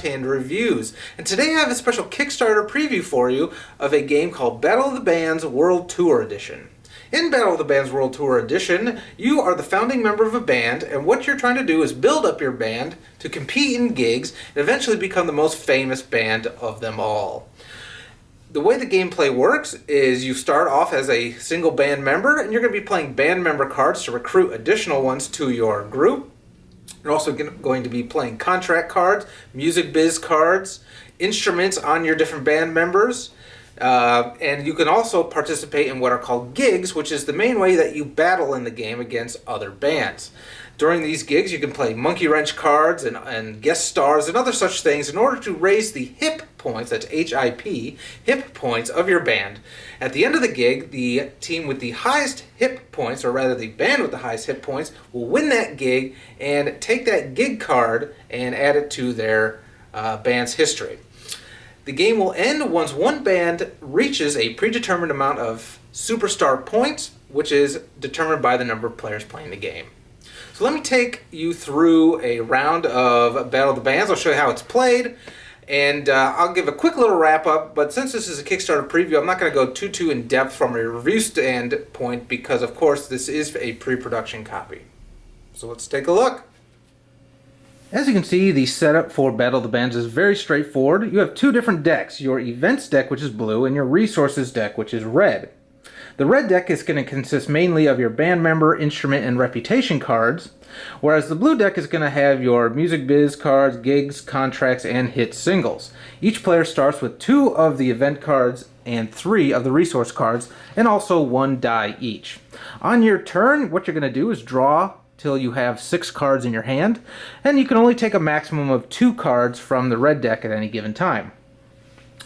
left-hand reviews. And today I have a special Kickstarter preview for you of a game called Battle of the Bands World Tour Edition. In Battle of the Bands World Tour Edition, you are the founding member of a band, and what you're trying to do is build up your band to compete in gigs and eventually become the most famous band of them all. The way the gameplay works is you start off as a single band member, and you're going to be playing band member cards to recruit additional ones to your group. You're also going to be playing contract cards, music biz cards, instruments on your different band members, and you can also participate in what are called gigs, which is the main way that you battle in the game against other bands. During these gigs, you can play monkey wrench cards and guest stars and other such things in order to raise the hip points, that's HIP, hip points of your band. At the end of the gig, the team with the highest hip points, or rather the band with the highest hip points, will win that gig and take that gig card and add it to their band's history. The game will end once one band reaches a predetermined amount of superstar points, which is determined by the number of players playing the game. So let me take you through a round of Battle of the Bands. I'll show you how it's played, and I'll give a quick little wrap-up, but since this is a Kickstarter preview, I'm not going to go too in-depth from a review standpoint because, of course, this is a pre-production copy. So let's take a look. As you can see, the setup for Battle of the Bands is very straightforward. You have two different decks, your Events deck, which is blue, and your Resources deck, which is red. The red deck is going to consist mainly of your band member, instrument, and reputation cards, whereas the blue deck is going to have your music biz cards, gigs, contracts, and hit singles. Each player starts with 2 of the event cards and 3 of the resource cards, and also 1 die each. On your turn, what you're going to do is draw till you have 6 cards in your hand, and you can only take a maximum of 2 cards from the red deck at any given time.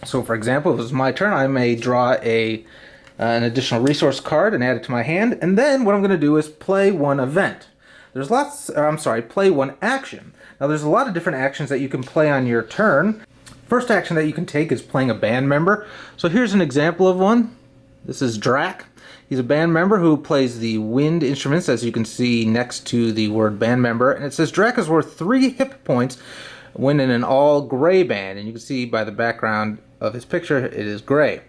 So for example, if it's my turn, I may draw an additional resource card and add it to my hand, and then what I'm going to do is play one event. Play one action. Now there's a lot of different actions that you can play on your turn. First action that you can take is playing a band member. So here's an example of one. This is Drac. He's a band member who plays the wind instruments, as you can see next to the word band member, and it says Drac is worth 3 hit points when in an all gray band, and you can see by the background of his picture it is gray.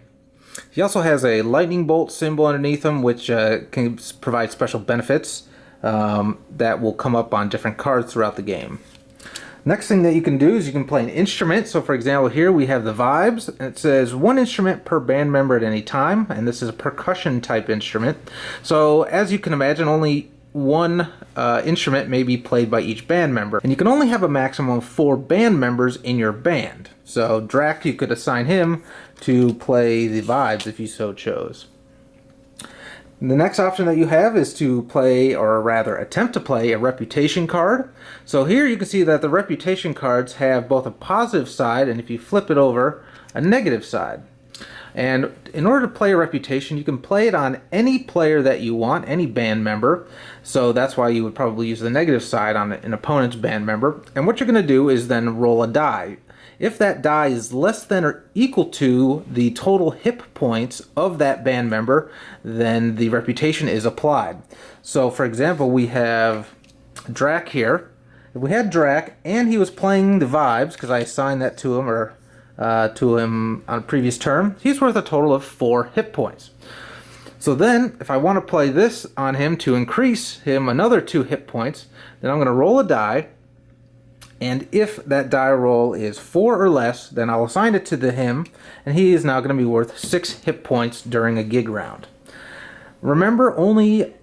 He also has a lightning bolt symbol underneath him, which can provide special benefits that will come up on different cards throughout the game. Next thing that you can do is you can play an instrument. So for example, here we have the vibes, and it says 1 instrument per band member at any time, and this is a percussion type instrument. So as you can imagine, only 1 instrument may be played by each band member, and you can only have a maximum of 4 band members in your band. So Drac, you could assign him to play the vibes if you so chose. The next option that you have is to play, or rather attempt to play, a reputation card. So here you can see that the reputation cards have both a positive side, and if you flip it over, a negative side. And in order to play a reputation, you can play it on any player that you want, any band member. So that's why you would probably use the negative side on an opponent's band member. And what you're going to do is then roll a die. If that die is less than or equal to the total hit points of that band member, then the reputation is applied. So for example, we have Drac here. If we had Drac and he was playing the vibes, because I assigned that to him, or to him on a previous turn, he's worth a total of 4 hit points. So then, if I want to play this on him to increase him another 2 hit points, then I'm going to roll a die, and if that die roll is 4 or less, then I'll assign it to him, and he is now going to be worth 6 hit points during a gig round. Remember, only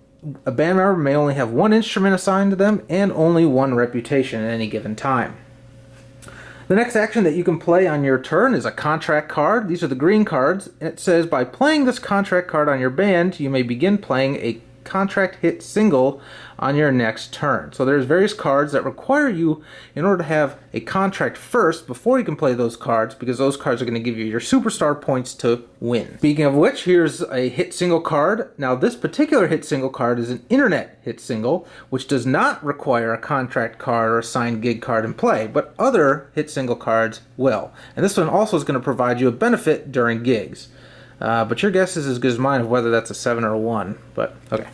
a band member may only have 1 instrument assigned to them, and only 1 reputation at any given time. The next action that you can play on your turn is a contract card. These are the green cards. It says, by playing this contract card on your band, you may begin playing a contract hit single on your next turn. So there's various cards that require you, in order to have a contract first, before you can play those cards, because those cards are going to give you your superstar points to win. Speaking of which, here's a hit single card. Now this particular hit single card is an internet hit single, which does not require a contract card or a signed gig card in play, but other hit single cards will. And this one also is going to provide you a benefit during gigs. But your guess is as good as mine of whether that's a 7 or a 1. But okay.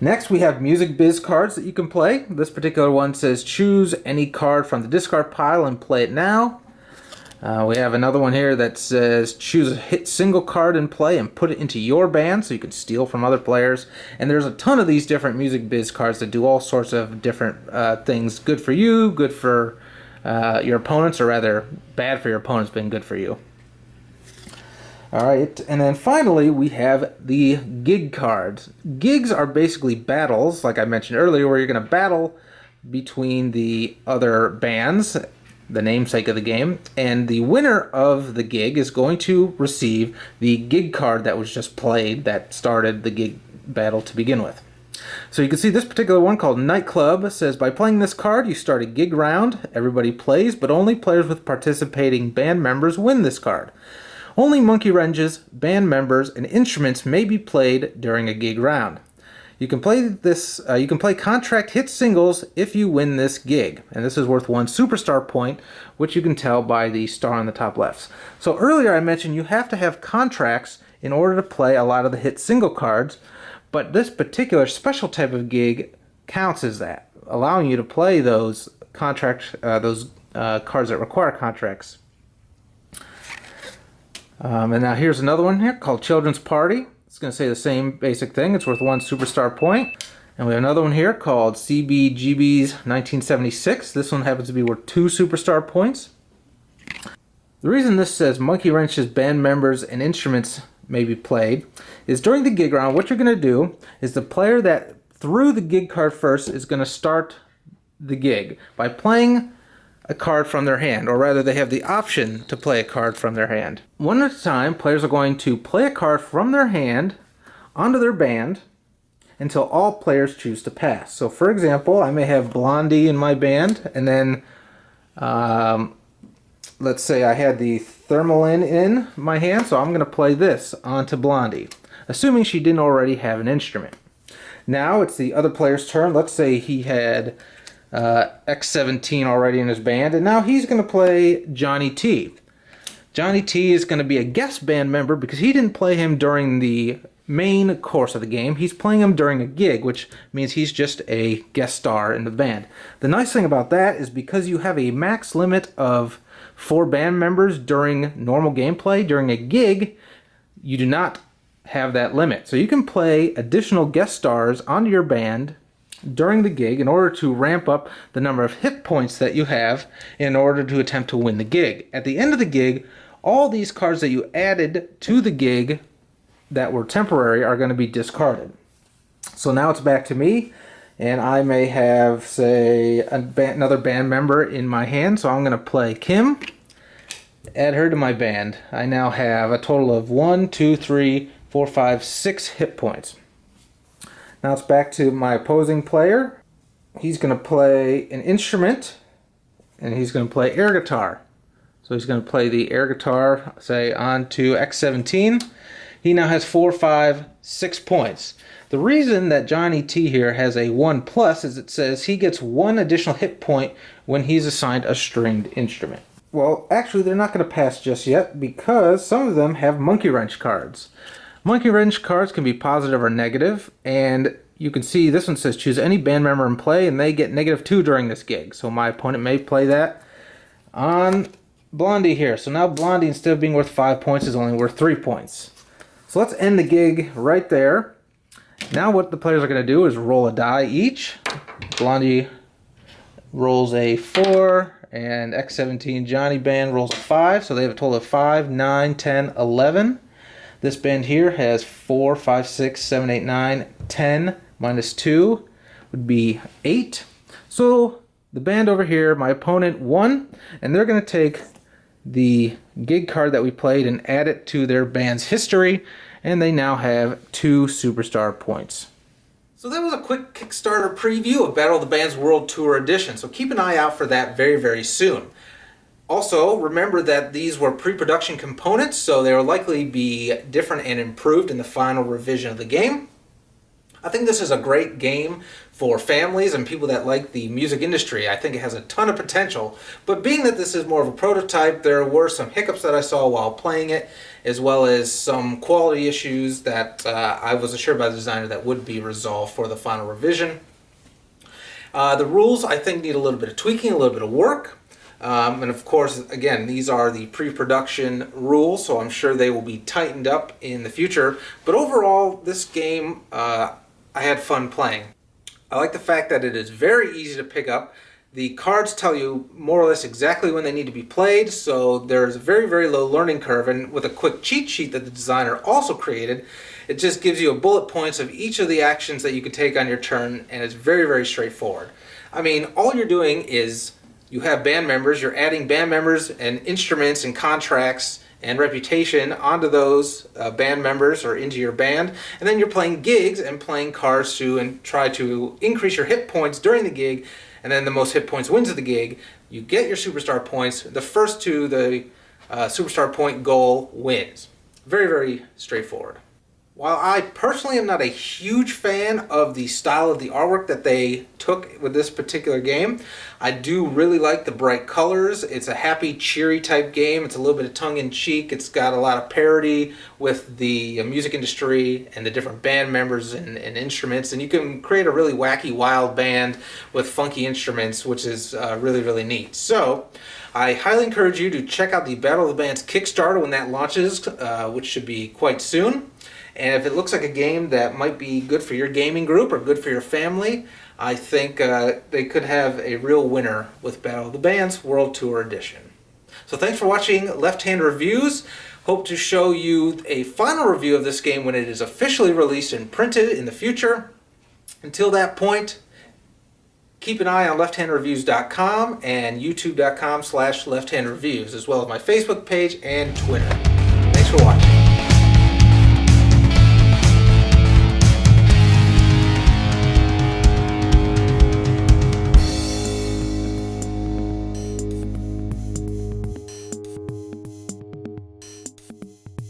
Next, we have Music Biz cards that you can play. This particular one says choose any card from the discard pile and play it now. We have another one here that says choose a hit single card in play and put it into your band so you can steal from other players. And there's a ton of these different Music Biz cards that do all sorts of different things. Good for you, good for your opponents, or rather bad for your opponents, but good for you. Alright, and then finally we have the gig cards. Gigs are basically battles, like I mentioned earlier, where you're going to battle between the other bands, the namesake of the game, and the winner of the gig is going to receive the gig card that was just played that started the gig battle to begin with. So you can see this particular one called Nightclub says, by playing this card you start a gig round. Everybody plays, but only players with participating band members win this card. Only monkey wrenches, band members, and instruments may be played during a gig round. You can play this. You can play contract hit singles if you win this gig, and this is worth 1 superstar point, which you can tell by the star on the top left. So earlier I mentioned you have to have contracts in order to play a lot of the hit single cards, but this particular special type of gig counts as that, allowing you to play those cards that require contracts. And now here's another one here called Children's Party. It's going to say the same basic thing. It's worth 1 superstar point. And we have another one here called CBGB's 1976. This one happens to be worth 2 superstar points. The reason this says monkey wrenches, band members, and instruments may be played is during the gig round, what you're going to do is the player that threw the gig card first is going to start the gig by playing a card from their hand, or rather they have the option to play a card from their hand. One at a time, players are going to play a card from their hand onto their band until all players choose to pass. So for example, I may have Blondie in my band, and then let's say I had the Thermalin in my hand, so I'm going to play this onto Blondie, assuming she didn't already have an instrument. Now it's the other player's turn. Let's say he had X17 already in his band, and now he's going to play Johnny T. Johnny T is going to be a guest band member because he didn't play him during the main course of the game. He's playing him during a gig, which means he's just a guest star in the band. The nice thing about that is because you have a max limit of 4 band members during normal gameplay, during a gig, you do not have that limit. So you can play additional guest stars onto your band during the gig in order to ramp up the number of hit points that you have in order to attempt to win the gig. At the end of the gig, all these cards that you added to the gig that were temporary are going to be discarded. So now it's back to me, and I may have, say, another band member in my hand, so I'm going to play Kim, add her to my band. I now have a total of 1, 2, 3, 4, 5, 6 hit points. Now it's back to my opposing player. He's going to play an instrument, and he's going to play air guitar. So he's going to play the air guitar, say, onto X17. He now has 4, 5, 6 points. The reason that Johnny T here has a 1+ is it says he gets 1 additional hit point when he's assigned a stringed instrument. Well, actually, they're not going to pass just yet because some of them have monkey wrench cards. Monkey wrench cards can be positive or negative, and you can see this one says choose any band member in play, and they get -2 during this gig. So my opponent may play that on Blondie here. So now Blondie, instead of being worth 5 points, is only worth 3 points. So let's end the gig right there. Now what the players are going to do is roll a die each. Blondie rolls a 4, and X17 Johnny band rolls a 5, so they have a total of 5, 9, 10, 11. This band here has 4, 5, 6, 7, 8, 9, 10, -2 would be 8. So the band over here, my opponent won, and they're going to take the gig card that we played and add it to their band's history, and they now have 2 superstar points. So that was a quick Kickstarter preview of Battle of the Bands World Tour Edition, so keep an eye out for that very, very soon. Also, remember that these were pre-production components, so they will likely be different and improved in the final revision of the game. I think this is a great game for families and people that like the music industry. I think it has a ton of potential, but being that this is more of a prototype, there were some hiccups that I saw while playing it, as well as some quality issues that I was assured by the designer that would be resolved for the final revision. The rules, I think, need a little bit of tweaking, a little bit of work. And of course, again, these are the pre-production rules, so I'm sure they will be tightened up in the future. But overall, this game, I had fun playing. I like the fact that it is very easy to pick up. The cards tell you more or less exactly when they need to be played, so there's a very, very low learning curve. And with a quick cheat sheet that the designer also created, it just gives you a bullet points of each of the actions that you can take on your turn, and it's very, very straightforward. I mean, all you're doing is you have band members, you're adding band members and instruments and contracts and reputation onto those band members or into your band, and then you're playing gigs and playing cards and try to increase your hit points during the gig, and then the most hit points wins the gig. You get your superstar points. The first to the superstar point goal wins. Very, very straightforward. While I personally am not a huge fan of the style of the artwork that they took with this particular game, I do really like the bright colors. It's a happy, cheery type game. It's a little bit of tongue-in-cheek. It's got a lot of parody with the music industry and the different band members and instruments, and you can create a really wacky, wild band with funky instruments, which is really, really neat. So I highly encourage you to check out the Battle of the Bands Kickstarter when that launches, which should be quite soon. And if it looks like a game that might be good for your gaming group or good for your family, I think they could have a real winner with Battle of the Bands World Tour Edition. So thanks for watching Left Hand Reviews. Hope to show you a final review of this game when it is officially released and printed in the future. Until that point, keep an eye on lefthandreviews.com and youtube.com/lefthandreviews, as well as my Facebook page and Twitter. Thanks for watching.